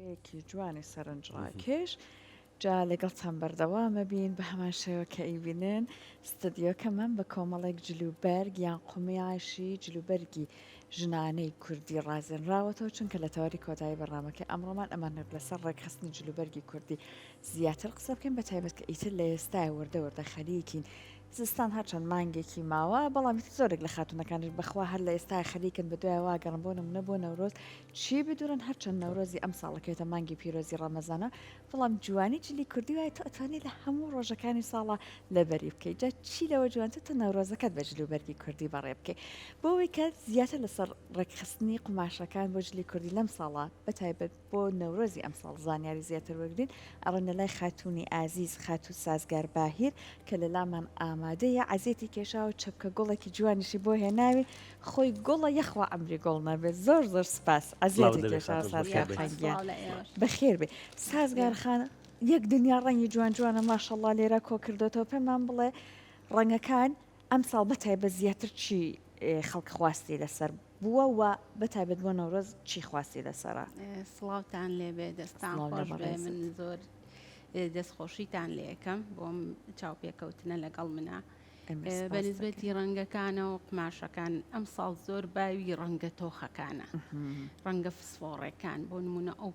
یەکی جوانی سەرنجڕاکێش جا لەگەڵتان بەردەوامە بین بە هەمان شێوە کە ئیبینن ستدیۆکەمان بە کۆمەڵێک جلوبەرگ یان قومیاشی جلوبەرگی ژنانەی کوردی ڕازێنراوەتەوە چونکە لە تەواری کۆتایی بەڕامەکە ئەمڕۆمان ئەمانە لەسەر ڕێکخستنی جلوبەرگی کوردی زیاتر قسە بکەین بە تایبەت کە ئیتر لە ئێستای وەردە خەریکین زستان هەرچەند مانگێکی ماوە بەڵامی زۆرێک لە خاتونەکانش بەخوا هەر لە ئێستا خەریکن بە دوای واگەڕن بۆ نمونە بۆ نەورۆز چی بدورن هەرچەند نەورۆزی ئەم ساڵەکەوێتە مانگی پیرۆزی ڕەمەزانە بەڵام جوانی جلی کوردی وایە تۆ ئەتوانێت لە هەموو ڕۆژەکانی ساڵە لەبەری بکەیت جا چی لەوە جوانتە تە نەورۆزەکەت بە جلوبەرگی کوردی بەڕێ بکەیت بۆەوەی کە زیاتر لەسەر ڕێکخستنی قماشەکان بۆ جلی کوردی لەم ساڵە بەتایبەت بۆ نەورۆزی ئەم ساڵ زانیاری زیاتر وەرگین ئەڕەنە لای خاتونی ئازیز خاتو سازگار باهیر کە لە لامان ئامادەیە عزیێتی کێشاوە چەپکە گوڵێکی جوانیشی بۆ هێناوی خۆی گوڵە یەخوا ئەمری گوڵ نەبێت زۆر زۆر سپاس ئازیێتی کێشاوە سازگار خەنگیان بەخێر بێ سازگار خان یەک دنیا ڕەنگی جوان جوانە ماشەڵڵا لێرە کۆ کردوێتەوە پێمان بڵێ ڕەنگەکان ئەم ساڵ بەتایبەت زیاتر چی خەڵک خواستی لەسەر بووە و بەتایبەت بۆ نەورۆز چی خواستی لەسەرە سڵاوتان لێبێ دەستان خۆش بێ من زۆر دەستخۆشیتان لێ یەکەم بۆم چاوپێکەوتنە لەگەڵ منە بەنسبەتی ڕەنگەکانە و قماشەکان ئەم ساڵ زۆر باوی ڕەنگە تۆخەکانە ڕەنگە فسفۆڕەکان بۆ نمونە ئەو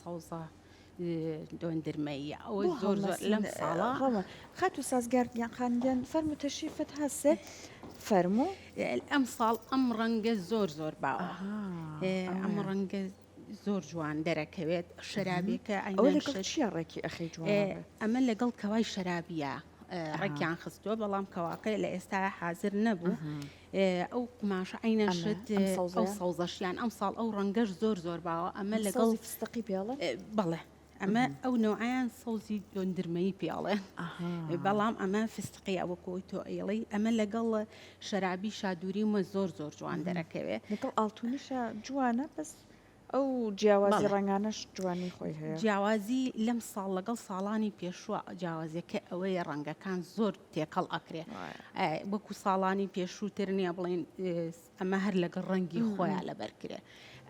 سەوزە دۆندرمەیە ئەوە زۆر زۆر لەم ساڵە خات و سازگار یان خاندیان فەرمو تەشریفت هەسێ فەرموو ئەم ساڵ ئەم ڕەنگە زۆر زۆر باوە ئەم ڕەنگە زۆر جوان دەرەکەوێت شەرابێکە چیە ڕێکی ئەخی جوان ئەمە لەگەڵ کەوای شەرابیە ڕێکیان خستووە بەڵام کەواکە لە ئێستا حازر نەبوو ئەو قماشە عینەشت ئەو سەوزەشیان ئەم ساڵ ئەو ڕەنگەش زۆر زۆر باوە ئەمە لەگەڵ فستەقی پێڵە بەڵێ ئەمە ئەو نوعیان سەوزی دۆندرمەی پیاڵێ بەڵام ئەمە فستقی ئەوە کۆی تۆ ئێڵی ئەمە لەگەڵ شەرابی شادووری ومە زۆر زۆر جوان دەرەکەوێت لەگەڵ ئاڵتونیشە جوانە بەس ئەو جیاوازی ڕنگانش جوانی خۆی هەیە جیاوازی لەم ساڵ لەگەڵ ساڵانی پێشوە جیاوازیەکە ئەوەیە ڕەنگەکان زۆر تێکەڵ ئەکرێ وەکو ساڵانی پێشووتر نییە بڵێن ئەمە هەر لەگەڵ ڕەنگی خۆیان لەبەرکرێ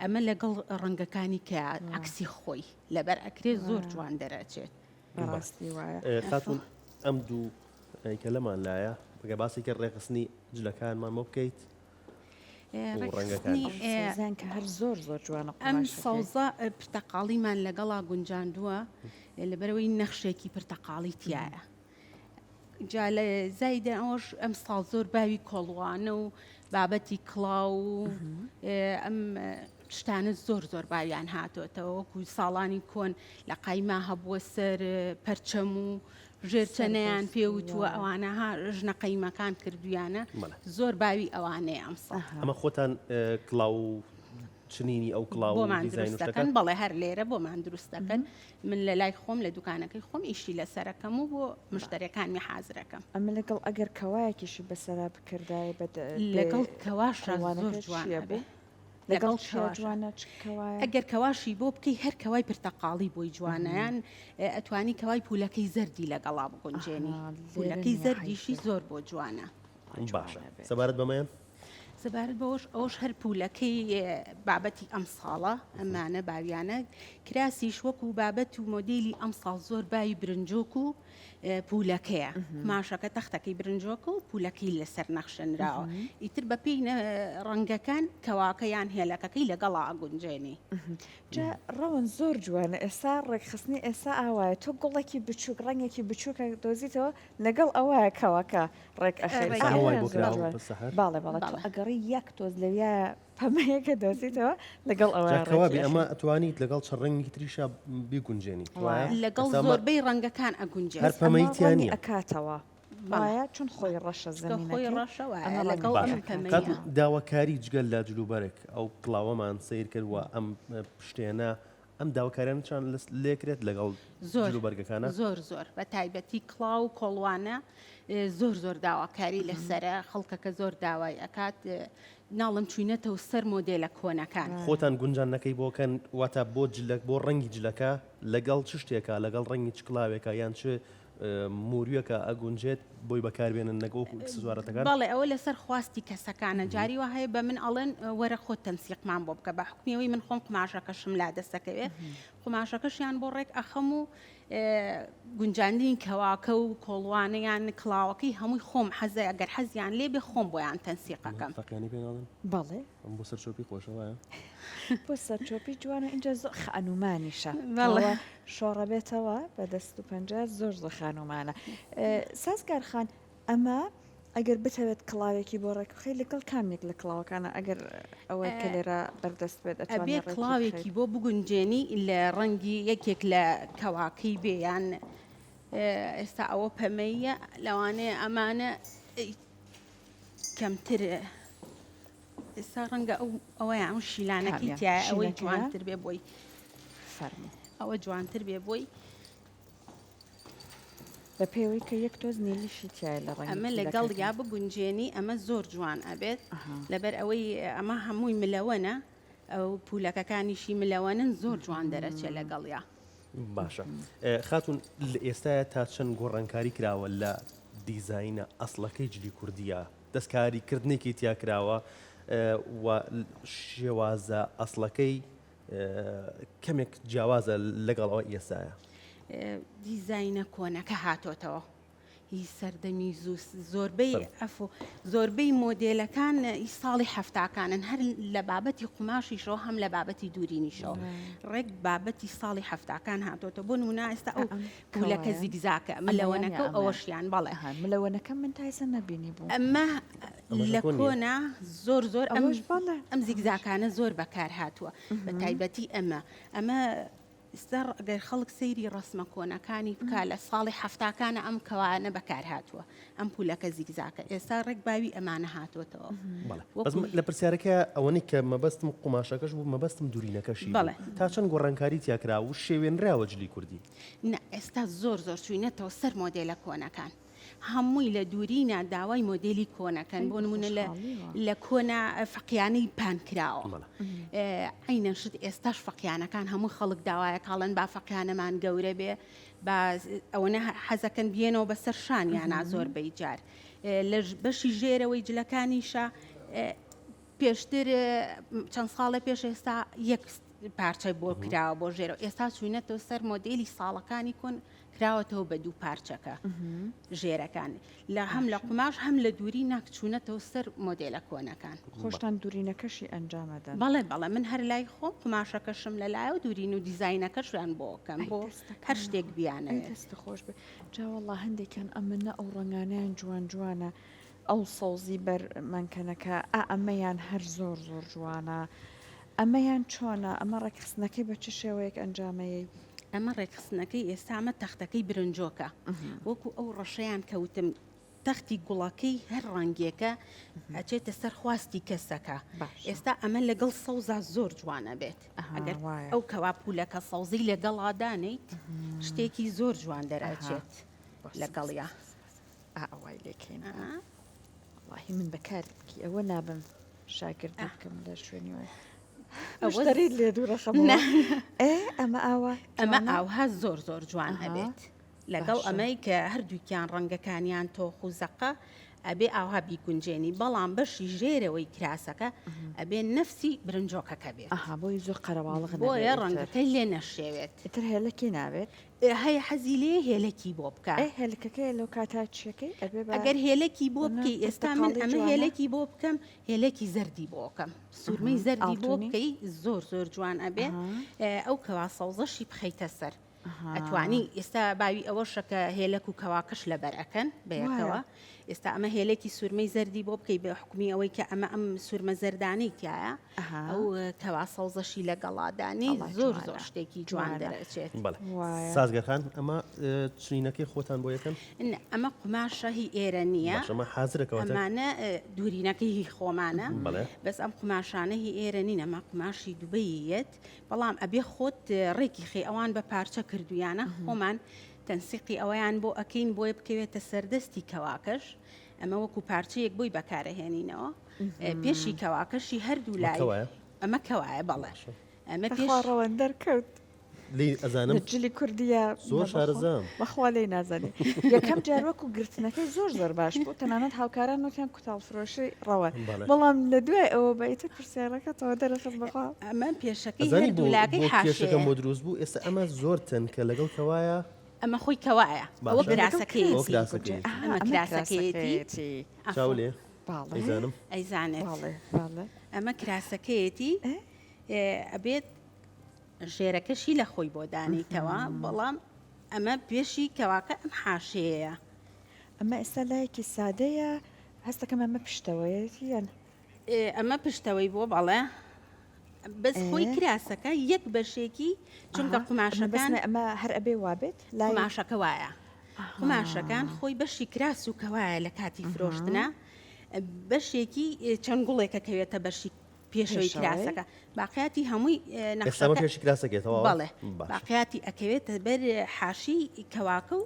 ئەمە لەگەڵ ڕەنگەکانی کە عکسی خۆی لەبەر ئەکرێ زۆر جوان دەرەچێت ڕاستی وایە خاتون ئەم دوو کە لەمان لایە بگە باسی کە ڕێخستنی جلەکانمان مە بکەیت زان کە هەر زۆر زۆر جوانە ئەم سەوزە پرتەقاڵیمان لەگەڵا گونجاندووە لەبەرەوەی نەخشێکی پرتەقاڵی تایە جا لە زایدا ئەوش ئەم ساڵ زۆر باوی کۆڵوانە و بابەتی کڵاو و ئەم شتانە زۆر زۆر باویان هاتوێتەوە وەکو ساڵانی کۆن لە قایما هەبووە سەر پەرچەم و ژێرچەنەیان پێوتووە ئەوانە ژنە قەیمەکان کردویانە زۆر باوی ئەوانەیە ئەم ساڵ ئەمە خۆتان کڵاو چنینی ئەو کڵاو بۆمان دروستەکەن بەڵێ هەر لێرە بۆمان دروستەکەن من لە لای خۆم لە دوکانەکەی خۆم ئیشی لەسەرەکەم و بۆ مشتەرەکانمی حازرەکەم ئەمە لەگەڵ ئەگەر کەوایەکیشی بەسەرا بکردای لەگەڵ کەواشە زۆر جوانە بێ لەگەڵ جوانە ئەگەر کەواشی بۆ بکەی هەر کەوای پرتەقاڵی بۆی جوانیان ئەتوانی کەوای پولەکەی زەردی لەگەڵا بگونجێنی پولەکەی زەردیشی زۆر بۆ جوانە باشە سەبارەت بەمەیە سەبارەت بەوەش ئەوش هەر پولەکەی بابەتی ئەم ساڵە ئەمانە باویانە کراسیش وەکو بابەت و مۆدیلی ئەم ساڵ زۆر باوی برنجۆک و پولەکەیە ماشەکە تەختەکەی برنجۆکە و پولەکەی لەسەر نەخشەنراوە ئیتر بە پێی ڕەنگەکان کەواکەیان هێلەکەکەی لەگەڵا ئەگونجێنی جا ڕەون زۆر جوانە ئێستا ڕێکخستنی ئێستا ئاوایە تۆ گوڵێکی بچووک ڕەنگێکی بچووکە دۆزیتەوە لەگەڵ ئەوەیە کەواکە ڕێک باڵێ باڵێ ئەگەڕی یەک تۆز لەویە پەمەیەکە دۆزیتەوە لەگەڵ ئەوەکەوابی ئەمە ئەتوانیت لەگەڵ چ ڕەنگی تریشە بیگونجێنی لەگەڵ زۆربەی ڕەنگەکان ئەگونجێ هەر پەمەیتیانی ئەکاتەوە وایە چون خۆی ڕەشە خۆی ڕەشەوە لەگەڵ داواکاری جگەل لە جلوبەرێک ئەو کڵاوەمان سیر کردووە ئەم پشتێنە ئەم داواکاریانچان لێکرێت لەگەڵ جلوبەرگەکانە زۆر زۆر بە تایبەتی کڵاو و کۆڵوانە زۆر زۆر داواکاری لەسرە خەڵکەکە زۆر داوای ئەکات ناڵم چوینەتەوە سەر مۆدێلە کۆنەکان خۆتان گونجانەکەی بۆکەن واتە بۆ جلەک بۆ ڕەنگی جلەکە لەگەڵ چ شتێکە لەگەڵ ڕەنگی چ کڵاوێکە یان چ موریوەکە ئەگونجێت بۆی بەکاربێنن نەگەوەکو ئەکسسوارەتەکان بەڵێ ئەوە لەسەر خواستی کەسەکانە جاری وە هەیە بە من ئەڵێن وەرە خۆت تەنسیقمان بۆ بکە بە حکمیەوەی من خۆم قماشەکەشم لا دەستەکەوێت قماشەکەشیان بۆ ڕێک ئەخەم و گونجاندین کەواکە و کۆڵوانەیان کڵاوەکەی هەمووی خۆم حەزە ئەگەر حەزیان لێ بێ خۆم بۆیان تەنسیقەکەم فەقیانی پێڵن بەڵێ ئەم بۆ سەرچۆپی خۆشەوەە بۆ سەرچۆپی جوانە اینجا زۆر خانومانیشە بەڵێ. شۆڕە بێتەوە بە دەست و پەنجە زۆر خانومانە سازگارخان ئەمە ئەگەر بتەوێت کڵاوێکی بۆ ڕێکخی لەگەڵ کامێک لە کڵاوەکانە ئێگەر ئەوە کە لێرە بەردەست بێت ئەبێ کڵاوێکی بۆ بگونجێنی لە ڕەنگی یەکێک لە کەواکەی بێیان ئێستا ئەوە پەمەیە لەوانەیە ئەمانە کەمتر ئێستا ڕەنگە ئەوەیان ئەو شیلانەکەی تایە ئەوەی جوانتر بێ بۆی فەرمو ئەوە جوانتر بێ بۆی بە پێوەی کە یەک تۆز نیلیشی تایە لە ڕەنگی ئەمە لەگەڵ یا بگونجێنی ئەمە زۆر جوان ئەبێت لەبەر ئەوەی ئەمە هەمووی ملەوەنە ئەو پولەکەکانیشی ملەوەنن زۆر جوان دەرەچێت لەگەڵیا باشە خاتون لە ئێستاە تا چەند گۆڕانکاری کراوە لە دیزینە ئەسڵەکەی جلی کوردیە دەستکاریکردنێکی تیا کراوە و شێوازە ئەسڵەکەی کەمێک جیاوازە لەگەڵەوە ئێستاە دیزینە کۆنەکە هاتۆتەوە هی سەردەمی زۆربەی ئەفۆ زۆربەی مۆدێلەکان ئی ساڵی هەفتاکانن هەر لە بابەتی قماشیشەوە هەم لە بابەتی دوورینیشەوە ڕێک بابەتی ساڵی هەفتاکان هاتۆتە بۆ نمونا ئێستا ئەو پولەکە زیگزاکە ملەوەنەکە و ئەوەشیان بەڵێ ملەوەنەکە من تایسە نەبینی بوو ئەمە لە کۆنا زۆر ئەم زیگزاکانە زۆر بەکار هاتووە بە تایبەتی ئەمە ئێستا ئەگەر خەڵک سەیری ڕسمە کۆنەکانی بکە لە ساڵی هەفتاکانە ئەم کەوانە بەکار هاتووە ئەم پولەکە زیگزاکە ئێستا ڕێک باوی ئەمانە هاتوۆتەوە لە پرسیارەکە ئەوەنی کە مەبەستم قماشەکەش بوو مەبەستم دوورینەکەشی تا چەند گۆڕانکاری تیاکرا و شێوێنراوە جلی کوردی ئێستا زۆر چوینەتەوە سەر مۆدێلە کۆنەکان هەمووی لە دوورینە داوای مۆدلی کۆنەکەن بۆ نمونە لە کۆنا فەقیانەی پانکراوە عینە شت ئێستاش فەقیانەکان هەموو خەڵک داوایە کاڵەن با فەقیانەمان گەورە بێ ئەوەنە حەزەکەن بێنەوە بەسەر شانیانە زۆر بەیجار لە بەشی ژێرەوەی جلەکانیشە پێشتر چەند ساڵە پێش ئێستا یەک پارچەی بۆ کراوە بۆ ژێرەوە ئێستا چوینەتەوە سەر مۆدێلی ساڵەکانی کۆن کراوەتەوە بە دوو پارچەکە ژێرەکان لە هەم لە قماش هەم لە دووری ناکچوونەتەوە سەر مۆدێلە کۆنەکان خۆشتان دوورینەکەشی ئەنجامەدەن بەڵێ من هەر لای خۆم قماشەکەشم لە لایە و دوورین و دیزینەکەشیان بۆکەم بۆ هەر شتێک بیانە دەستە خۆش بێ جاوەڵا هەندێکیان ئەمنە ئەو ڕنگانیان جوانە ئەو سەوزی بەرمانکەنەکە ئەمەیان هەر زۆر جوانە ئەمەیان چۆنە ئەمە ڕێکخستنەکەی بە چ شێوەیەک ئەنجامەیە ئەمە ڕێکخستنەکەی ئێستامە تەختەکەی برنجۆکە وەکو ئەو ڕەشەیان کەوتم تەختی گوڵەکەی هەر ڕەنگێکە ئەچێتە سەر خواستی کەسەکە ئێستا ئەمە لەگەڵ سەوزا زۆر جوانە بێت ئەگەر ئەو کەوا پولەکە سەوزی لەگەڵادانیت شتێکی زۆر جوان دەراچێت لەگەڵیا ئەوای لێکەین وڵاهی من بەکارکی ئەوە نابم شاگردی بکەم لە شوێنیوە ئەوەریت لێ دوورەخەم ئەمە ئاوها زۆر جوان هەبێت لەگەڵ ئەمەی کە هەردووکیان ڕەنگەکانیان تۆخ و زەقە ئەبێ ئاوها بیگونجێنی بەڵام بەشی ژێرەوەی کراسەکە ئەبێ نەفسی برنجۆکەکە بێت بۆی زۆر قەرەواڵغ بۆیە ڕەنگەکەی لێ نەشێوێت تر هێلەکی ناوێت هەیە حەزی لێ هێلەکی بۆ بکە هێلکەکەی لەو کاتا چیەکەی ئەگەر هێلەکی بۆ بکەی ئێستا من ئەمە هێلەکی بۆ بکەم هێلەکی زەردی بۆ بکەم سوورمەی زەردی بۆ بکەی زۆر جوان ئەبێ ئەو کەوا سەوزەشی بخەیتە سەر ئەتوانی ئێستا باوی ئەوەشەکە هێلک و کەواکەش لە بەرەکەن بەیەکەوە ئێستا ئەمە هێلێکی سوورمەی زەردی بۆ بکەی بە حکومی ئەوەی کە ئەم سوورمە زەردانەی تایە ئەو کەوا سەوزەشی لە گەڵادانی زۆر شتێکی جوان دەرەچێت سازگەرخان ئەمە چینەکەی خۆتان بۆ یەکەم ئەمە قماشە هی ئێرە نییە ئەمانە دوورینەکەی هی خۆمانە بەس ئەم قماشانە هی ئێرە نین ئەمە قماشی دووبەیەت بەڵام ئەبێ خۆت ڕێکی خێ ئەوان بە پارچە کردویانە خۆمان تەنسیقی ئەوەیان بۆ ئەکەین بۆیە بکەوێتە سەردەستی کەواکەش ئەمە وەکو پارچەیەک بۆی بەکارەهێنینەوە پێشی کەواکەشی هەردوو لای ئەمە کەوایە بەڵێ ئەمە پێڕەوەن دەرکەوت لی ئەزانم جلی کوردیە زۆر شارەزام بەخوا لێی نازانێ یەکەم جاروەکو گرتنەکەی زۆر باش بوو تەنانەت هاوکاران وتیان کوتاڵفرۆشی ڕەوە بەڵام لە دوای ئەوە بەیتر پرسیارەکەتەوە دەرەخت بەخوا ئەمە پێشەکەی ئەزانی بۆ دوولاگەی کێشەکەم حاشەیە بۆ دروست بوو ئێستا ئەمە زۆر تەنکە لەگەڵ کەوایە ئەمە خۆی کەوایە ئەوە باشە. کراسەکەیەتی ئەوە ئەمە کراسەکەیەتی چاو لێ باڵێ ئەیزانم ئەیزانێت باڵێ ئەمە کراسەکەیەتی ئەبێت ژێرەکەشی لە خۆی بۆ دانیتەوە بەڵام ئەمە پێشی کەواکە ئەم حاشەیە ئەمە ئێستا لایەکی سادەیە هەستەکەم ئەمە پشتەوەیەتی یان ئەمە پشتەوەی بۆ بەڵێ بەس خۆی کراسەکە یەک بەشێکی چونکە قماشەکان ئەمە هەر ئەبێ وابێت لای قماشەکە وایە قماشەکان خۆی بەشی کراس و کەوایە لە کاتی فرۆشتنە بەشێکی چەند گوڵێکە کەوێتە بەشی پێشەوەی کراسەکە باقیاتی هەمووی ئێستامە پێشی کراسەکەێتەوە بەڵێ باقیاتی ئەکەوێتە بەر حاشی کەواکە و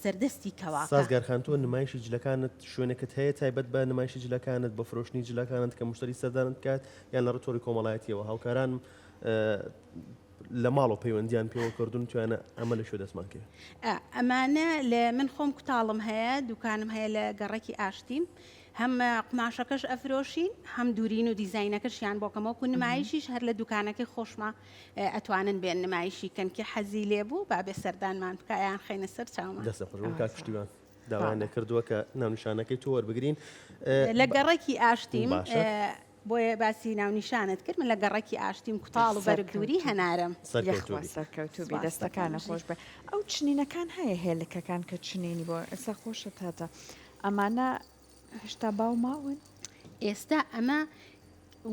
سەردەستی کەواکە سازگارخان تۆ نمایشی جلەکانت شوێنێکت هەیە تایبەت بە نمایشی جلەکانت بە فرۆشتنی جلەکانت کە مشتری سەردانت کات یان لە ڕۆتۆری کۆمەڵایەتیەوە هاوکاران لە ماڵەوە پەیوەندیان پێوە کردوون توانە ئەمە لە شوێ دەستمان کرد ئەمانە لە من خۆم کوتاڵم هەیە دوکانم هەیە لە گەڕێکی ئاشتیم هەم قماشەکەش ئەفرۆشین هەم دوورین و دیزینەکەشیان بۆکەمەوەکو نمایشیش هەر لە دوکانەکەی خۆشمە ئەتوانن بێن نمایشی کەنکە حەزی لێبوو بابێ سەردانمان بکایان خەینە سەر چاومە دەستە خۆشم کاک پشتیوان داوایان کردووە کە ناونیشانەکەی تۆ وەربگرین لە گەڕێکی ئاشتیم بۆیە باسی ناونیشانت کرد من لە گەڕێکی ئاشتیم کوتاڵ و بەرگدووری هەنارم سەرکەوتوبی دەستەکانە خۆش بێ ئەو چنینەکان هەیە هێلکەکان کە چنینی بۆ ئێستا خۆشە تاتە ئەمانە هێشتا باو ماون ئێستا ئەمە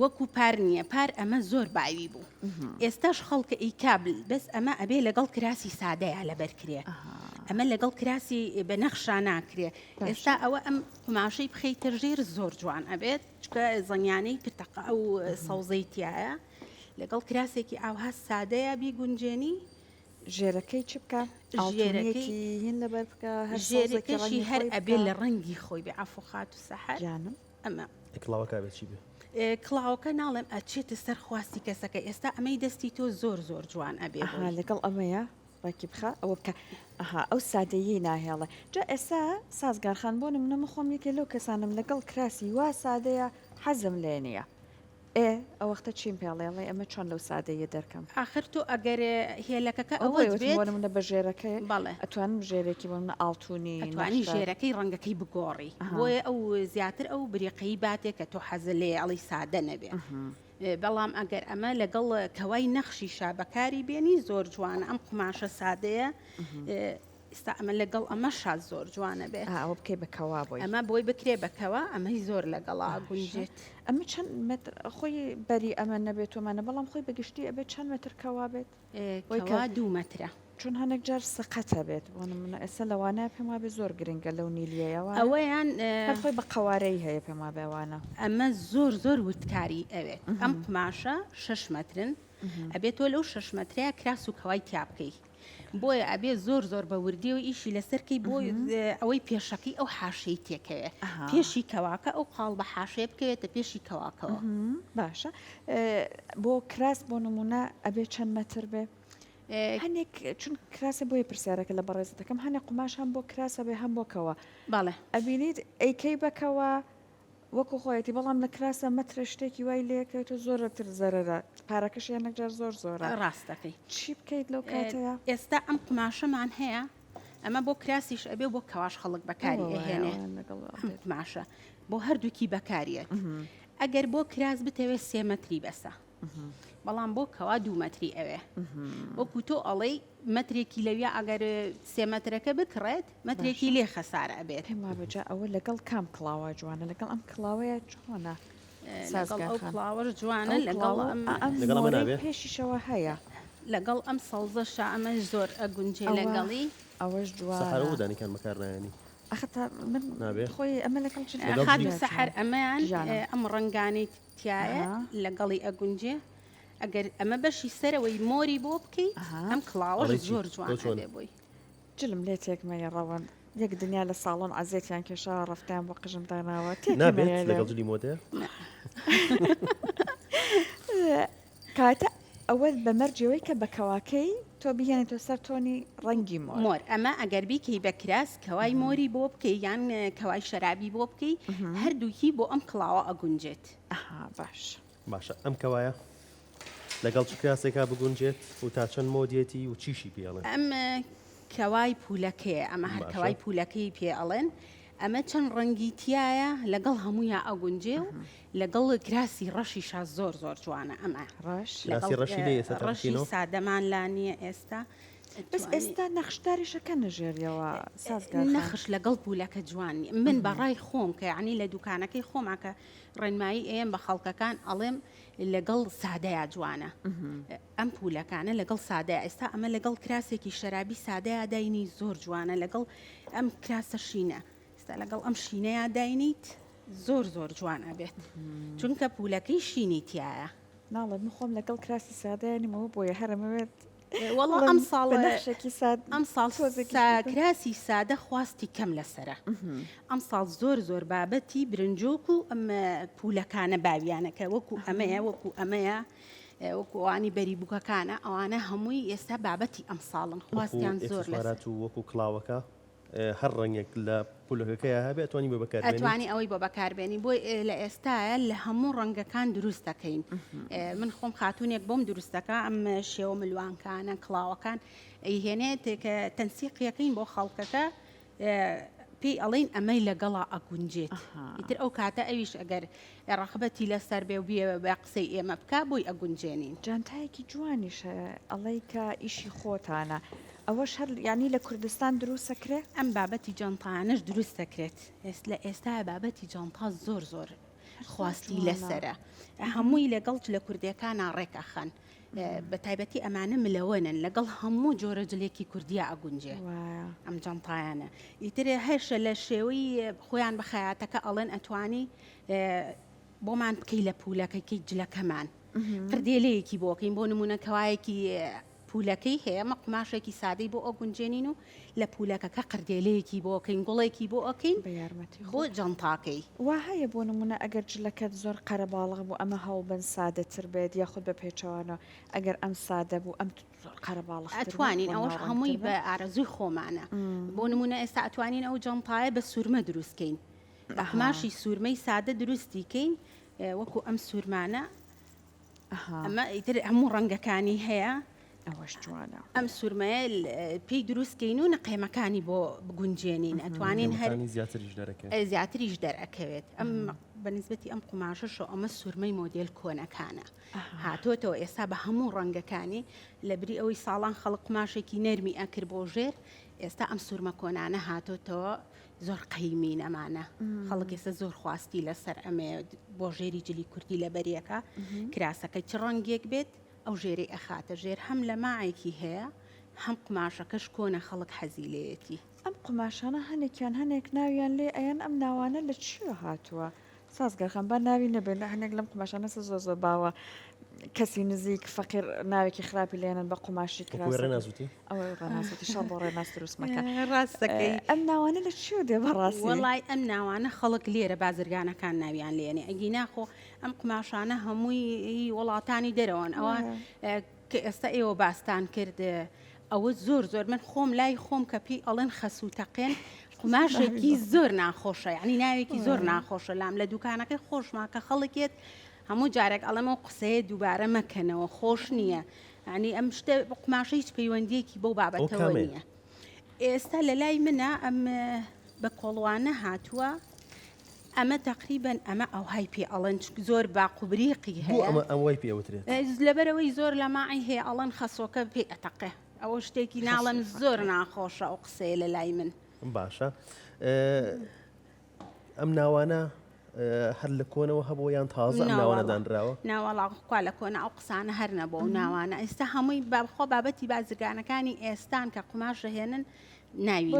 وەکو پار نییە پار ئەمە زۆر باوی بوو ئێستاش خەڵکە ئیکابل بەس ئەمە ئەبێ لەگەڵ کراسی سادەیە لەبەرکرێ ئەمە لەگەڵ کراسی بە نەخشا ناکرێ ئێستا ئەوە ئەم قماشەی بخەیتە ژێر زۆر جوان ئەبێت چکە زەنیانەی پرتەقە ئەو سەوزەیتیایە لەگەڵ کراسێکی ئاوها سادەیە بیگونجێنی ژێرەکەی چ بکە ژێرەکەی هین لەبەر بکە ژێرەکەشی هەر ئەبێ لە ڕەنگی خۆی بێ ئافۆخات و سەحر جانم ئەمە کڵاوەکە بێت چی بێ کڵاوەکە ناڵێم ئەچێتە سەر خواستی کەسەکە ئێستا ئەمەی دەستی تۆ زۆر زۆر جوان ئەبێ لەگەڵ ئەمەیە باکی بخە ئەوە بکە ئەو سادەیی ناهێڵە جا ئێستا سازگارخان بۆ نمونە مخۆم یەکێ لەو کەسانم لەگەڵ کراسی وا سادەیە حەزم لێ نییە ئەوەختە چیم پێڵێڵێ ئەمە چۆن لەو سادەیە دەرکەم آخر تۆ ئەگەر هێلەکەکە ئەوە منە بە ژێرەکەی بەڵێ ئەتوانم ژێرێکی بۆ منە ئاڵتونی ئەتوانی ژێرەکەی ڕەنگەکەی بگۆڕی بۆیە ئەو زیاتر ئەو بریقەی باتێک کە تۆ حەزە لێ ئەڵی سادە نەبێ بەڵام ئەگەر ئەمە لەگەڵ کەوای نەخشی شابەکاری بێنی زۆر جوانە ئەم قماشە سادەیە ئێستا ئەمە لەگەڵ ئەمە شاد زۆر جوانە بێ ئەوە بکەی بەکەوا بۆی ئەمە بۆی بکرێ بەکەوە ئەمەی زۆر لەگەڵا گونجێت ئەمە چەند متر خۆی بەری ئەمە نەبێت ومانە بەڵام خۆی بەگشتی ئەبێت چەند متر کەوا بێت کەوا 2 مەترە چون هەنێک جار سقەتە بێت بۆ منە ئێستا لەوانە پێم وابێ زۆر گرنگە لەو نیلیەوە ئەوەیان خۆی بە قوارەی هەیە پێم وابێوانە ئەمە زۆر زۆر وتکاری ئەوێت ئەم قماشە 6 مترن ئەبێت تۆ لەو 6 مترەیە کراس و کەوای تیابکەی بۆیە ئەبێ زۆر زۆر بە وردی و ئیشی لەسەرکەی بۆ ئەوەی پێشەکەی ئەو حاشەی تێکەوێت پێشی کەواکە ئەو قاڵ بە حاشەیە بکەوێتە پێشی کەواکەوە باشە بۆ کراس بۆ نمونە ئەبێ چەند مەتر بێ هەنێک چون کراسە بۆیە پرسیارەکە لە بەڕێزەکەم هەنێک قماش هەم بۆ کراسە بێ هەم بۆکەوە باڵێ ئەبینیت ئەیکەی بکەوە وەکو خۆیەتی بەڵام لە کراسە مەترە شتێکی وای لێکەوێت و زۆرتر زەرەرە پارەکەش یانەکجار زۆر زۆرە ڕاستەکەی چی بکەیت لەو کاتەیە ئێستا ئەم قماشەمان هەیە ئەمە بۆ کراسیش ئەبێ بۆ کەواش خەڵک بەکاری ئەهێنێ قماشە بۆ هەردووکی بەکاریەت ئەگەر بۆ کراس بتەوێت 3 مەتری بەسە بەڵام بۆ کەوا 2 مەتری ئەوێ وەکو تۆ ئەڵەی مەترێکی لەویا ئەگەر 3 مەترەکە بکڕێت مەترێکی لێ خەسارە ئەبێت پێم وابجا ئەوە لەگەڵ کام کڵاوە جوانە لەگەڵ ئەم کڵاوەیە چۆنە ئەو کڵاوەش جوانە لەگەڵ پێشیشەوە هەیە لەگەڵ ئەم سەوزەشە ئەمە زۆر ئەگونجێ لەگەڵی ئەوەش سەحر و دانیکان بەکارنایانی ئەختا من خۆی ئەمە لەگەڵ خات و سەحر ئەمەیان ئەم ڕنگانی تایە لەگەڵی ئەگونجێ ئەگەر ئەمە بەشی سەرەوەی مۆری بۆ بکەیت ئەم کڵاوەش زۆر جوان بێ بۆی جلم لێ تێکمەیە ڕەوەن یەک دنیا لە ساڵۆن عزیێتیان کێشا ڕفتیان بۆ قژم داناوە نابێت لەگەڵ جلی مۆدە کاتە ئەوە بە مەرجەوەی کە بە کەواکەی تۆ بهێنێتە سەر تۆنی ڕەنگی مۆر مۆر ئەمە ئەگەر بیکەی بە کراس کەوای مۆری بۆ بکەی یان کەوای شەرابی بۆ بکەی هەردووکی بۆ ئەم کڵاوە ئەگونجێت ئەها باش باشە ئەم کەوایە لەگەڵ چ کراسێکا بگونجێت و تا چەند مۆدیەتی و چیشی پێڵێن ئەم کەوای پولەکەیە ئەمە هەر باشە. کەوای پولەکەی پێ ئەڵێن ئەمە چەند ڕەنگی تایە لەگەڵ هەموویە ئەگونجێ و لەگەڵ کراسی ڕەشیشا زۆر زۆر جوانە ئەمە ڕەش کراسی ڕەشی لێ ئێستا ڕەشی تەقینەوە؟ سادەمان لا نییە ئێستا بەس ئێستا نەخشداریشەکە نەژێریەوە سازگار نەخش لەگەڵ پولەکە جوانی من بەڕای خۆم کە یعنی لە دوکانەکەی خۆماکە ڕێنمایی ئێم بە خەڵکەکان ئەڵێم لەگەڵ سادەیە جوانە ئەم پولەکانە لەگەڵ سادەیە ئێستا ئەمە لەگەڵ کراسێکی شەرابی سادەیە داینی زۆر جوانە لەگەڵ ئەم کراسە شینە ئێستا لەگەڵ ئەم شینەیە داینیت زۆر زۆر جوانە بێت چونکە پولەکەی شینی تایە ناڵێ من خۆم لەگەڵ کراسی سادایانیمەوە بۆیە هەرمەوێت وەڵا ئەم ساڵ نەخشێکی ساد ئەم ساڵ کراسی سادە خواستی کەم لەسرە ئەم ساڵ زۆر زۆر بابەتی برنجۆک و ئەم پولەکانە باویانەکە وەکو ئەمەیە وەکو ئەمەیە وەکووانی بەریبووکەکانە ئەوانە هەمووی ئێستا بابەتی ئەم ساڵن خواستیان زۆر لەسەر و وەکو کڵاوەکە هەر ڕەنگێک لە پولەکەکەیە هەبێت ئەتوانی بە بەکاربێنی ئەتوانی ئەوەی بۆ بەکاربێنی بۆی لە ئێستاە لە هەموو ڕەنگەکان دروست دەکەین من خۆم خاتونێک بۆم دروستەکە ئەم شێوە ملوانکانە کڵاوەکان ئەیهێنێت کە تەنسیقیەکەین بۆ خەڵکەکە پێی ئەڵین ئەمەی لەگەڵا ئەگونجێت ئیتر ئەو کاتە ئەویش ئەگەر ڕەخبەتی لەسەر بێ و بێ بە قسەی ئێمە بکە بۆی ئەگونجێنین جانتایەکی جوانیشە ئەڵەی کە ئیشی خۆتانە ئەوەش هەر ینی لە کوردستان دروستەکرێت ئەم بابەتی جانتانش دروست دەکرێت لە ئێستا بابەتی جانتا زۆر زۆر خواستی لەسرە هەمووی لەگەڵ لە کوردیەکانە ڕێکەخەن بە تایبەتی ئەمانە ملەوەنن لەگەڵ هەموو جۆرە جلێکی کوردیا ئەگونجێ ئەم جانتایانە ئیترێ هەشە لە شێوەی خۆیان بە خەیاتەکە ئەڵێن ئەتوانی بۆمان بکەی لە پولەکەی جلەکەمان قردێلەیەکی بۆکەین بۆ نمونە کەوایەکی پولەکەی هەیە مە قماشێکی سادەی بۆ ئۆگونجێنین و لە پولەکەکە قردێلەیەکی بۆکەین گوڵێکی بۆ ئۆکەین بە یارمەتی بۆ جانتاکەی وا هەیە بۆ نمونە ئەگەر جلەکەت زۆر قەرەباڵغ بوو ئەمە هەوڵبن سادەتر بێت یاخود بە پێچەوانە ئەگەر ئەم سادە بوو ئەم زۆر قەرەباڵغ ئەتوانین ئەوش هەمووی بە ئارەزوی خۆمانە بۆ نمونە ئێستا ئەتوانین ئەو جانتایە بە سوورمە دروستکەین قماشی سوورمەی سادە دروستیکەین وەکو ئەم سوورمانە ئەمە ئیتر هەموو ڕەنگەکانی هەیە ئەوەش جوانە ئەم سوورمەیە پێی دروستکەین و نەقێمەکانی بۆ بگونجێنین ئەتوانین هەر زیاتریش دەرەکەوێت ئەم بەنسبەتی ئەم قماشەش ئەمە سوورمەی مۆدل کۆنەکانە هاتۆتەوە ئێستا بە هەموو ڕەنگەکانی لە بری ئەوەی ساڵان خەڵق قماشێکی نەرمی ئەکرد بۆ ژێر ئێستا ئەم سوورمە کۆنانە هاتۆتەوە زۆر قەیمین ئەمانە خەڵک ئێستا زۆر خواستی لەسەر ئەمێ بۆ ژێری جلی کوردی لە بەریەکە کراسەکەی چ ڕەنگێک بێت ئەو ژێری ئەخاتە ژێر هەم لە ماعێکی هەیە هەم قماشەکەش کۆنە خەڵک حەزیلەیەتی ئەم قماشانە هەنێکیان هەنێک ناویان لێ ئەیان ئەم ناوانە لە چیە هاتووە سازگەرخان با ناوی نەبێت هەنێک لەم قماشانە زۆر زۆر باوە کەسی نزیک فەقیر ناوێکی خراپی لێنن بە قماشی ڕێنازوتی ئەوەی ڕێناسوتی شەڵ بۆ ڕێناس دروستمەکە ڕاستەکەی ئەم ناوانە لە چیە دێ بەڕاستی وڵای ئەم ناوانە خەڵک لێرە بازرگانەکان ناویان لێنێ ئەگی ناخۆ ئەم قماشانە هەمووی وڵاتانی دەرەوەن ئەوە کە ئێستا ئێوە باستان کرد ئەوە زۆر زۆر من خۆم لای خۆم کە پێی ئەڵێن خەسووتەقێن قماشێکی زۆر ناخۆشە یعنی ناوێکی زۆر ناخۆشە لام لە دوکانەکەی خۆشماکە خەڵکێت هەموو جارێک ئەڵەمە قسەیە دووبارە مەکەنەوە خۆش نییە ینی ئەم شتە قماشە هیچ پەیوەندیەکی بەو بابەتەوە نییە ئێستا لە لای منە ئەم بە کۆڵوانە هاتووە ئەمە تقریبن ئەمە ئەو های پێ ئەڵەن زۆر باقوبریقی هەیە ئەوەی پێوترێت لەبەرەوەی زۆر لە ماعی هەیە ئەڵەن خەسۆکە پێ ئەتەقێ ئەوە شتێکی ناڵم زۆر ناخۆشە ئەو قسەیە لە لای من باشە ئەم ناوانە هەر لە کۆنەوە هەبوو یان تازە ئەم ناوانە دانراوە ناوەڵاخوا لە کۆنە ئەو قسانە هەر نەبوو و ناوانە ئێستا هەمووی بەخۆ بابەتی بازرگانەکانی ئێستان کە قماشە هێنن ناوی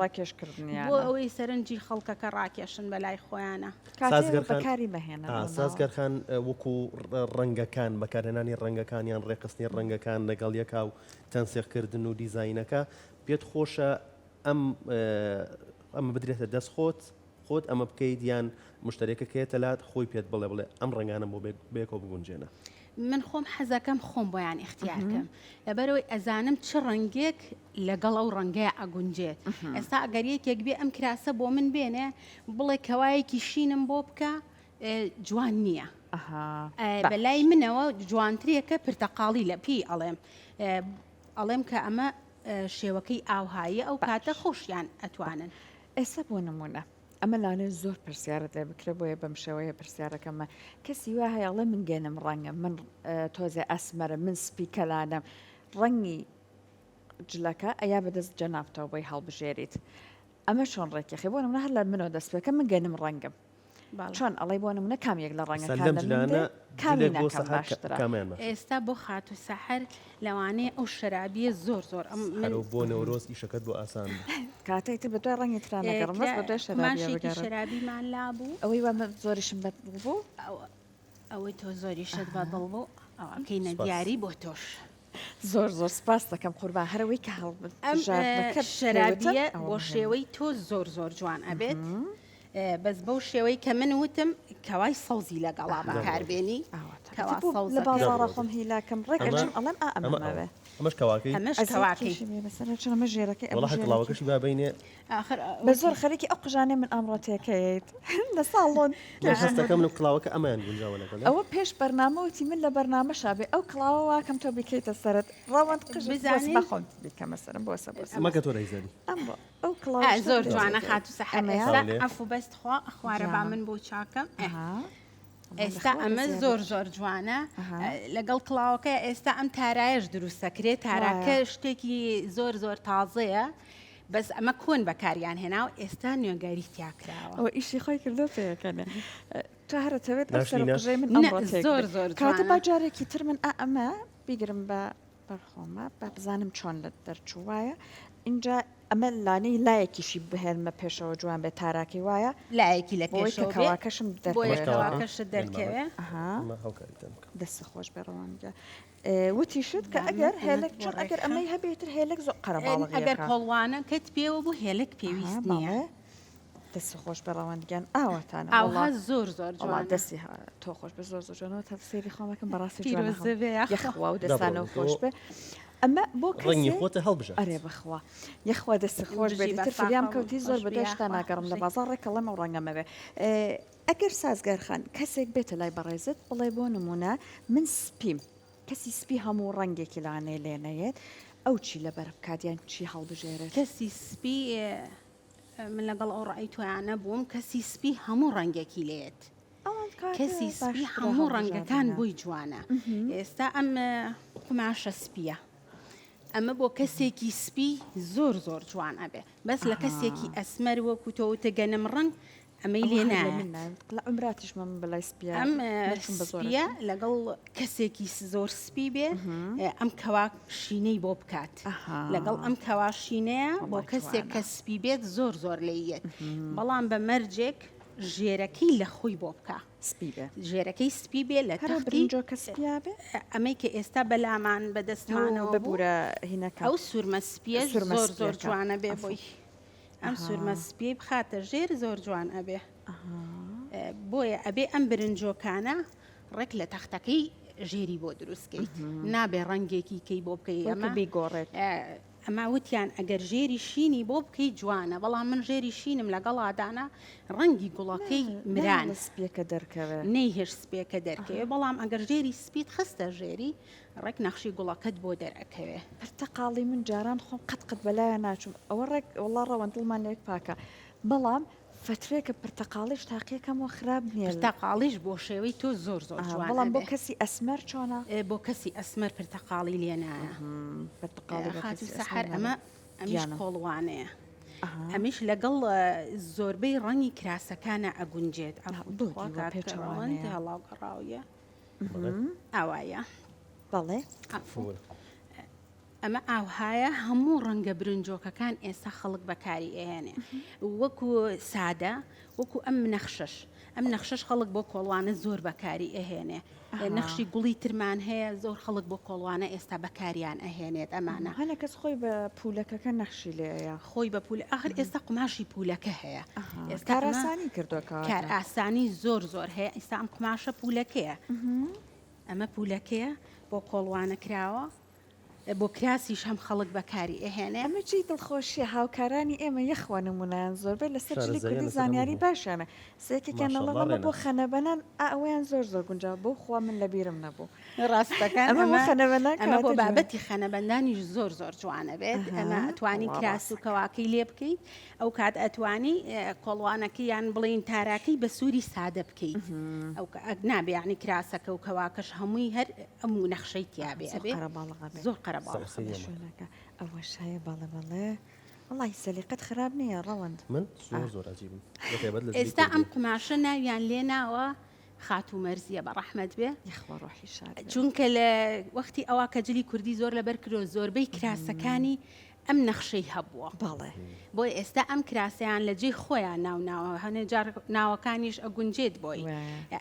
ڕاکێشکردنیان بۆ ئەوەی سەرنجی خەڵکەکە ڕاکێشن بەلای خۆیانە بەکاری بەهێنە سازگەرخان وەکو ڕەنگەکان بەکارهێنانی ڕەنگەکانیان ڕێقستنی ڕەنگەکان لەگەڵ یەکا و تەنسیقکردن و دیزاینەکە پێت خۆشە ئەمە بدرێتە دەست خۆت ئەمە بکەیت یان مشتێکەکەیتە لات خۆی پێت بڵێ ئەم ڕنگانم بۆ بێکۆ بگونجێنە من خۆم حەزەکەم خۆم بۆیان اختیارکەم لەبەرەوەی ئەزانم چ ڕەنگێک لەگەڵ ئەو ڕەنگەیە ئەگونجێت ئێستا ئەگەر یەکێک بێ ئەم کراسە بۆ من بێنێ بڵێ کەوایەکی شینم بۆ بکە جوان نییە بەلای منەوە جوانترێکە پرتەقاڵی لە پێی ئەڵێم کە ئەمە شێوەکەی ئاوهایە ئەو کاتە خۆشیان ئەتوانن ئێستا بۆ نمونە ئەمە لاانێ زۆر پرسیارە دەبکرێ بۆیە بەم شێوەیە پرسیارەکەمە کەسی وا هەیەڵێ من گەنم ڕەنگە من تۆزێ ئەسمەرە من سپی کەلانم ڕەنگی جلەکە ئەیا بەدەست جەنابتەوە بۆی هەڵبژێریت ئەمە چۆن ڕێکیخی بۆ نمونە هەر لە منەوە دەستپێکە من گەنم ڕەنگم چۆن ئەڵێ بۆ نمونە کامێک لە ڕەنگە ئێستا بۆ خات و سەحر لەوانەیە ئەو شەرابیە زۆر بۆ نەورۆز ئیشەکەت بۆ ئاسان کاتێکتر بە دوای ڕەنگی ترانەگەڕمەس بە دوای شەرابیمان لابوو ئەوەی وە زۆریشم بەت بوو ئەوەی تۆ زۆریشت بە دڵ بوو ئەوکەینە دیاری بۆ تۆش زۆر زۆر سپاس دەکەم قوربان هەرەوەی کە شەرابیە بۆ شێوەی تۆ زۆر جوان ئەبێت بەس بەو شێوەی کە من وتم کەوای سەوزی لەگەڵا بەکاربێنی لە بازاڕە خۆم هیلاکەم ڕێکەم ئەڵێم ئەمەوێ ئەمەش کەواکەی مە ژێرەکەی کڵاوەکەشی بابینێ بە زۆر خەرێکی ئەو قژانێ من ئەمڕۆ تێکەیت لە ساڵۆن هەستەکە من کڵاوەکە ئەمان گونجاوەەکە ئەوە پێش بەرنامەوتی من لە بەرنامە شابێ ئەو کڵاوە واکەم تۆ بکەیتە سەرت ڕەوەند قژبزانانی بەخۆم بکەمە سەرم بۆ مەکە تۆ ڕێزانی ئەو زۆر جوانە خات و سەحەمێستا ئەفو بەست خوا خوارە با من بۆ چاکەم ئێستا ئەمە زۆر جوانە لەگەڵ کڵاوەکە ئێستا ئەم تارایش دروستەکرێت تاراکە شتێکی زۆر تازەیە بەس ئەمە کۆن بەکاریان هێنا و ئێستا نوێگەری تیاکراوە ئەوە ئیشی خۆی کردو پێەکەنێ تا هەرەتەوێت زۆر کاتە باجارێکی تر من ئەمە بیگرم بە بەرخۆمە بە بزانم چۆن لە دەرچووایە اینجا ئەمە لانەی لایەکیشی بهێنمە پێشەوە جوان بێت تاراکی وایە لایەکی لە پێشەوەکەشم دەرکەش دەرکەوێ دەست خۆش بەڕەوانگە وتیشت کە ئەگەر هێلک چۆن ئەگەر ئەمەی هەبێتتر هێلک زۆر قەرەباڵ ئەگەر کۆڵوانە کەت پێوە بوو هێلک پێویست نییە دەست خۆش بەڕەوانگیان ئاواتانە ئاها زۆر جوان دەستی تۆ خۆش بە زۆر جوانەوە تا سێری خۆمەکەم بەڕاستی یەخوا و دەستانەوە خۆش بێ ئەمە بۆ ڕەنگی خۆتە هەڵبژە ئەرێ بخوا یەخوا دەستی خۆش بێتتر فریام کەوتی زۆر بەدەشتا ناگەڕم لە بازار ڕێکەڵەمە و ڕەنگەمەوێ ئەگەر سازگارخان کەسێک بێتە لای بەڕێزت بڵێ بۆ نمونە من سپیم کەسی سپی هەموو ڕەنگێکی لاانەیە لێنەیەت ئەو چی لە بەرە بکاتیان چی هەڵبژێرێت کەسی سپی من لەگەڵ ئەو ڕای تۆیانە بووم کەسی سپی هەموو ڕەنگێکی لێت کەسی سپی هەموو ڕەنگەکان بووی جوانە ئێستا ئەم قماشە سپیە ئەمە بۆ کەسێکی سپی زۆر جوان ئەبێ بەس لە کەسێکی ئەسمەر وەکو تۆوتە گەنم ڕنگ ئەمەی لێ ئەمراتیش من بەلای سپیە ئەم سپیە لەگەڵ کەسێکی زۆر سپی بێ ئەم کەوا شینەی بۆ بکات لەگەڵ ئەم کەوا شینەیە بۆ کەسێک کە سپی بێت زۆر لێیەت بەڵام بە مەرجێک ژێرەکەی لە خۆی بۆ بکە ژێرەکەی سپی بێ لە تەقیجۆکە سپیا بێ ئەمەی کە ئێستا بەلامان بەدەستمانەوە ببوورە هینەکە ئەو سوورمە سپیە زۆر جوانە بێ بۆی ئەم سوورمە سپی بخاتە ژێر زۆر جوان ئەبێ بۆیە ئەبێ ئەم برنجۆکانە ڕێک لە تەختەکەی ژێری بۆ دروستکەیت نابێ ڕەنگێکی کەی بۆ بکەی ئەمە بیگۆڕێت ئەما وتیان ئەگەر ژێری شینی بۆ بکەی جوانە بەڵام من ژێری شینم لەگەڵادانا ڕەنگی گوڵەکەی مران سپیەکە دەرکەوێت نەیهێش سپێکە دەرکەوێت بەڵام ئەگەر ژێری سپیت خستە ژێری ڕێک نەخشی گوڵەکەت بۆ دەرەکەوێ پرتەقاڵی من جاران خۆم قەت بەلایە ناچوم ئەوە ڕێک وڵا ڕەوەند دڵمان لێک پاکە بەڵام فترێکە پرتەقاڵیش تاقیەکەمەوە خراپ نییە پرتەقاڵیش بۆ شێوەی تۆ زۆر جوان بەڵام بۆ کەسی ئەسمەر چۆنە بۆ کەسی ئەسمەر پرتەقاڵی لێنایە خات و سەحەر ئەمیش کۆڵوانەیە ئەمیش لەگەڵ زۆربەی ڕەنگی کراسەکانە ئەگونجێت هەڵاوگەڕاویە ئاوایە بەڵێ ئەمە ئاوهایە هەموو ڕەنگە برنجۆکەکان ئێستا خەڵک بەکاری ئەهێنێ وەکو سادە وەکو ئەم نەخشەش خەڵک بۆ کۆڵوانە زۆر بەکاری ئەهێنێ نەخشی گوڵی ترمان هەیە زۆر خەڵک بۆ کۆڵوانە ئێستا بەکاریان ئەهێنێت ئەمانە هەنە کەس خۆی بە پولەکەکە نەخشی لێیە خۆی بە پول ئاخر ئێستا قماشی پولەکە هەیە کار ئاسانی کردووە کار ئاسانی زۆر هەیە ئێستا ئەم قماشە پولەکەیە ئەمە پولەکەیە بۆ کۆڵوانە کراوە بۆ کراسیش هەم خەڵک بەکاری ئەهێنێ ئەمە جێی دڵخۆشیە هاوکارانی ئێمە یەخوا نمونیان زۆربەی لەسەر جلی شارەزاییان کوردی لەسەر زانیاری هەموو. باشانە سێکێکیان ماشەڵڵا نەڵەڵە بۆ ڕێناس. خەنەبەنان ئەویان زۆر گونجاو بۆ خوا من لە بیرم نەبوو ڕاستەکان ئەمە بۆ خەنەبەنان ئەمە بۆ کەواتە جوان. بابەتی خەنەبەندانیش زۆر جوانە بێت ئەها، ئەمە ئەتوانی وڵا کراس و کەواکەی لێ بکەیت ئەو کات ئەتوانی کۆڵوانەکەی یان بڵین تاراکەی بە سووری سادە بکەیت ئەو نابێ یعنی کراسەکە و کەواکەش هەمووی هەر ئەموو نەخشەی تیاابێ ئەبێ زۆر قەرەباڵ شوێنەکە ئەوە شایە باڵێ وڵی سەلیقەت خراپ نییە ڕەوەند من زۆر عجیبم بەتایبەت لە ئێستا ئەم قماشە ناویان لێ ناوە خاتو مەرزیە بە ڕەحمەت بێ یخوا ڕۆحی شاد چونکە لە وەختی ئەوە کە جلی کوردی زۆر لەبەر کرۆ زۆربەی کراسەکانی ئەم نەخشەی هەبووە باڵێ بۆی ئێستا ئەم کراسیان لە جێ خۆیان ناوناوە هەنێ جار ناوەکانیش ئەگونجێت بۆی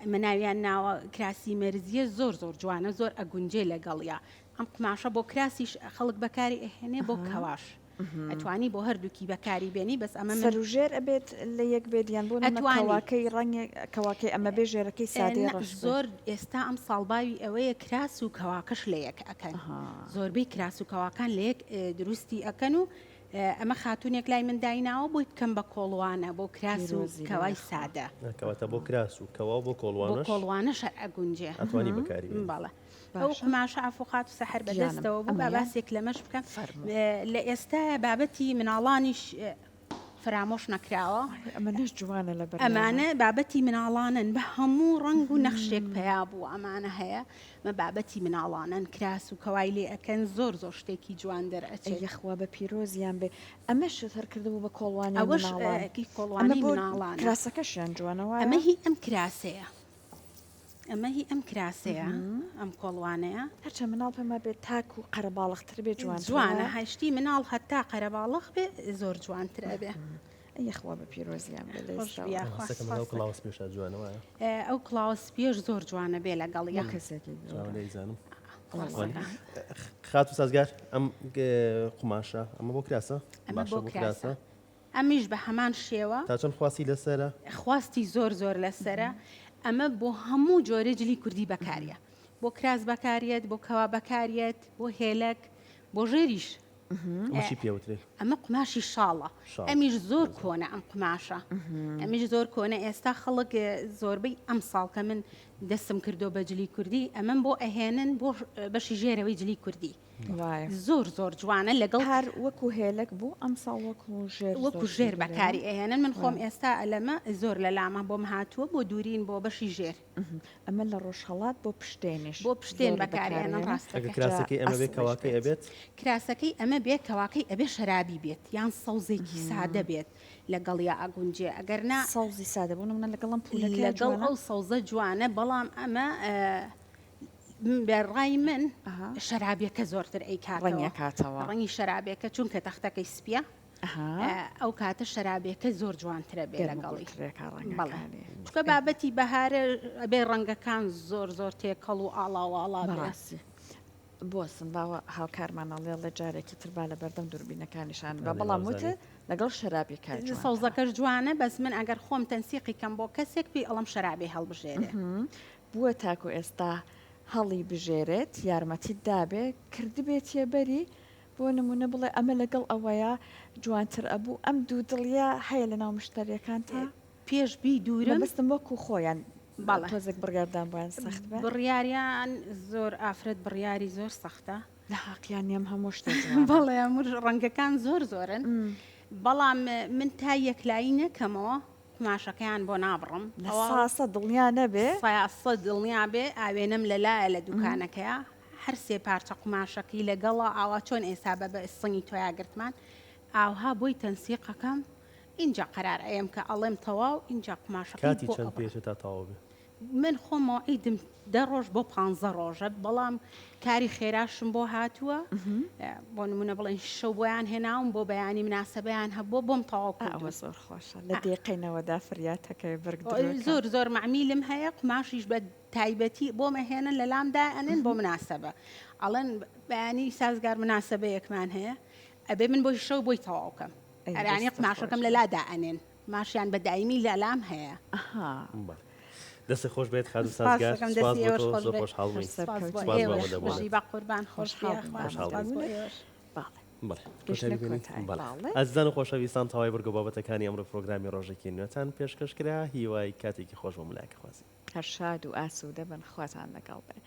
ئەمە ناویان ناوە کراسی مەرزیە زۆر جوانە زۆر ئەگونجێ لەگەڵیا ئەم قماشە بۆ کراسیش خەڵک بەکاری ئەهێنێ بۆ کەواش ئەتوانی بۆ هەردووکی بەکاری بێنی بەس ئەمە سەرژێر ئەبێت لە یەک بێدیان بۆ کەواکەی ڕەنگە کەواکەی ئەمە بێ ژێرەکەی سادی ڕۆژ زۆر ئێستا ئەم ساڵباوی ئەوەیە کراس و کەواکەش لە یەک ئەەکەن زۆربەی کراس و کەواکان لە یەک دروستی ئەەکەن و ئەمە خاتونێک لای من دایناوە بۆی بکەم بە کۆڵوانە بۆ کراس و کەوای سادە کەواتە بۆ کراس و کەوا بۆ کۆڵوانە شەر ئەگونجێ ئەتوانی بەکاری باڵە ئەو قماشە ئافۆقات و سەحر بەدەستەوە بوو باباسێک لەمەش بکەم لە ئێستا بابەتی مناڵانیش فرامۆش نەکراوە ئەمەش جوانە لە بەر ئەمانە بابەتی مناڵانن بە هەموو ڕنگ و نەخشێک پیا بوو ئەمانە هەیە مە بابەتی مناڵانن کراس و کەوای لێ ئەەکەن زۆر شتێکی جوان دەرئەچێت یەخوا بە پیرۆزیان بێ ئەمەشت هەرکردبوو بە کۆڵوانی ئەوەش کۆڵوانی مناڵان کراسەکەشیان جوانەوە ئەمە هی ئەم کراسەیە ئەمە هی ئەم کراسەیە ئەم کۆڵوانەیە هەرچە مناڵ پێمە بێت تاک و قەرەباڵختر بێ جوانە هەشتی مناڵ هەتا قەرەباڵق بێ زۆر جوانتر ئەبێ یەخوا بە پیرۆزیان بێ کلااوس پێشا جوانەوە ئەو کلااوس پێش زۆر جوانە بێ لەگەڵ یا کەسێکی زانم خات و سازگار ئەم قماشە ئەمە بۆ کراسە بۆ کراسە ئەمیش بە هەمان شێوە تا چەند خواستی لەسرە خواستی زۆر لەسرە ئەمە بۆ هەموو جۆرە جلی کوردی بەکاریە بۆ کراس بەکارێت بۆ کەوا بەکارێت بۆ هێلک بۆ ژێریش ماشی پێوترێت ئەمە قماشی شاڵە ئەمیش زۆر کۆنە ئەم قماشە ئەمیش زۆر کۆنە ئێستا خەڵک زۆربەی ئەم ساڵکە من دەستم کردو بە جلی کوردی ئەمەم بۆ ئەهێنن بۆ بەشی ژێرەوەی جلی کوردی زۆر جوانە لەگەڵ هەر وەکو هێلک بوو ئەم ساڵ وەکو ژێر بەکاری ئەهێنن من خۆم ئێستا ئەلەمە زۆر لە لامە بۆم هاتووە بۆ دوورین بۆ بەشی ژێر ئەمە لە ڕۆژهڵات بۆ پشتێنش بۆ پشتێن بەکارێنە ڕاستەکە کراسەکەی ئەمە بێ کەواکەی ئەبێت کراسەکەی ئەمە بێ کەواکەی ئەبێ شەرابی بێت یان سەوزێکی سادە بێت لەگەڵ یا ئەگونجێ ئەگەر نا سەوزی سادە بوون منە لەگەڵم پولەکە لەگەڵ ئەو سەوزە جوانە بەڵام ئەمە بێڕای من شەرابیەکە زۆرتر ئەی کاتەوە ڕەنگی شەرابێکە چونکە تەختەکەی سپیە ئەو کاتە شەرابێکە زۆر جوانترە بێ لەگەڵی چکە بابەتی بەهارە بێ ڕەنگەکان زۆر تێکەڵ و ئاڵاوەڵا بەڕاستی بۆسم باوە هاوکارمانەڵێ لە جارێکی تربا لە بەردەم دووربینەکانیشان بە بەڵام وتە لەگەڵ شەرابی کات سەوزەکەش جوانە بەس من ئەگەر خۆم تەنسیقی کەم بۆ کەسێک پێی ئەڵم شەرابی هەڵبژێرێ بووە تاکو ئێستا هەڵی بژێرێت یارمەتی دابێ کردبێتیە بەری بۆ نمونە بڵێ ئەمە لەگەڵ ئەوەیە جوانتر ئەبوو ئەم دوو دڵیا هەیە لە ناو مشتریەکان تا پێشبی دوورم بستم وەکو خۆیان تۆزێک بڕگاردان بۆیان سەخت بە بڕیاریان زۆر ئافرەت بڕیاری زۆر سەختە لە حاقییان نیم هەموو شتێ بەڵێ ڕەنگەکان زۆرن بەڵام من تا یەکلایی نەکەمەوە قماشەکەیان بۆ نابڕم ساسە دڵنیا نەبێ ساسە دڵنیا بێ ئاوێنم لەلایە لە دوکانەکەیە هەر سێ پارچە قماشەکەی لەگەڵە ئاوا چۆن ئێستا بە سنگی تۆیا گرتمان ئاوها بۆی تەنسیقەکەم اینجا قرار ئەم کە ئەڵێم تەواو اینجا قماشەکەی کاتی چەند پێشە تا تەواو بێ من خۆمەوە ئیدم 10 ڕۆژ بۆ 15 ڕۆژە بەڵام کاری خێراشم بۆ هاتووە بۆ نمونە بڵێن شەو بۆیان هێناوم بۆ بەیانی مناسبەیان هەبوو بۆم تەواو ئەوە زۆر خۆشە لە دقینەوەدا فریاتەکەی برگ زۆر معمیلم هەیە قماشیش بە تایبەتی بۆ مەهێنن لە لامدا ئەنن بۆ مناسبە ئەڵەن بەیانی سازگار مناسبەیەکمان هەیە ئەبێ من بۆی شەو بۆی تەواوکەم ئەرانی قماشەکەم لە لادا ئەنێن ماشیان بە دایمی لە لام هەیە دەستی خۆش بێت خاد و سپاس سازگار دەکەم، سپاس دەستی بۆ ئێوەش تۆ خۆش زۆر بێت. خۆشحاڵ بووین سەر سپاس بۆ کەوت. سپاس بۆ ئێوەش ئەوە بژی بە قوربان خۆش خۆشحاڵ بێ بووم. سپاس بۆ خۆشحاڵ ئێوەش باڵێ بەڵێ گەشتە کۆتایی کۆتایی، بینین؟ باڵێ. ئەزدان و خۆشەویستان تەواوی بەرگە بابەتەکانی ئەمڕۆ پرۆگرامی ڕۆژێکی نوێتان پێشکەشکرا هیوای کاتێکی خۆش بۆ ملایکە خوازی هەر شاد و ئاسوودە بن خواتان لەگەڵ بێ.